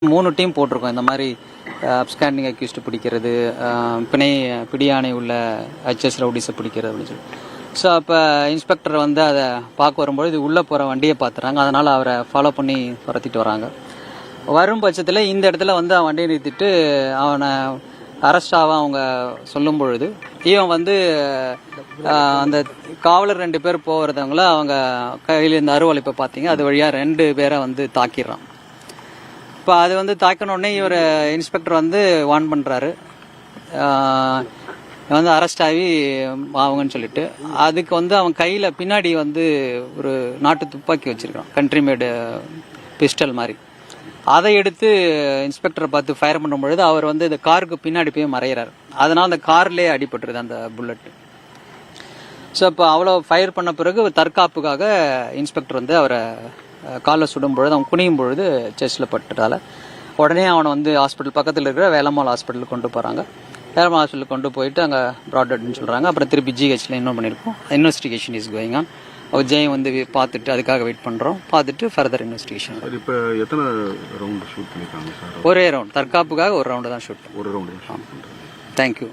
3 team போட்டிருக்கோம். இந்த மாதிரி அப்ஸ்காண்டிங் அக்யூஸ்டு பிடிக்கிறது, பிடியாணை உள்ள ஹெச்எஸ் ரவுடிஸை பிடிக்கிறது அப்படின்னு சொல்லி. ஸோ அப்போ இன்ஸ்பெக்டர் வந்து அதை பார்க்க வரும்போது இது உள்ளே போகிற வண்டியை பார்த்துறாங்க. அதனால் அவரை ஃபாலோ பண்ணி துரத்திட்டு வராங்க. வரும் பட்சத்தில் இந்த இடத்துல வந்து அவன் வண்டியை நிறுத்திட்டு அவனை அரெஸ்ட் ஆக அவங்க சொல்லும் பொழுது இவன் வந்து அந்த காவலர் 2 பேர் போகிறதவங்கள அவங்க கையில் இந்த அருவாள் இப்போ பார்த்தீங்க அது வழியாக 2 பேரை வந்து தாக்கிடுறான். இப்போ அது வந்து தாக்கினோடனே இவர் இன்ஸ்பெக்டர் வந்து வார்ன் பண்ணுறாரு, வந்து அரெஸ்ட் ஆகி ஆகுங்கன்னு சொல்லிட்டு. அதுக்கு வந்து அவன் கையில் பின்னாடி வந்து ஒரு நாட்டு துப்பாக்கி வச்சுருக்கான், கண்ட்ரி மேடு பிஸ்டல் மாதிரி. அதை எடுத்து இன்ஸ்பெக்டரை பார்த்து ஃபயர் பண்ணும் பொழுது அவர் வந்து இந்த காருக்கு பின்னாடி போய் மறைகிறார். அதனால் அந்த கார்லேயே அடிபட்டுருது அந்த புல்லட்டு. ஸோ இப்போ அவ்வளோ ஃபயர் பண்ண பிறகு தற்காப்புக்காக இன்ஸ்பெக்டர் வந்து அவரை காலில் சுடும் பொழுது அவன் குனியும் பொழுது செஸ்ட்டில் பட்டுட்டால உடனே அவனை வந்து ஹாஸ்பிட்டல் பக்கத்தில் இருக்கிற வேலம்மாள் ஹாஸ்பிட்டலுக்கு கொண்டு போகிறாங்க. வேலம்மாள் ஹாஸ்பிட்டலுக்கு கொண்டு போயிட்டு அங்கே ப்ராட் டெட்னு சொல்கிறாங்க. அப்புறம் திருப்பி ஜிஹெச்சில் இன்னும் பண்ணியிருக்கோம். Investigation is going on. அவர் ஜெயம் வந்து பார்த்துட்டு அதுக்காக வெயிட் பண்ணுறோம். பார்த்துட்டு ஃபர்தர் இன்வெஸ்டிகேஷன். இப்போ எத்தனை ரவுண்டு ஷூட் பண்ணியிருக்காங்க சார்? ஒரே ரவுண்ட், தற்காப்புக்காக ஒரு ரவுண்டு தான் ஷூட். ஒரு ரவுண்டு தான் ஷூட் பண்ணுறாங்க. தேங்க்யூ.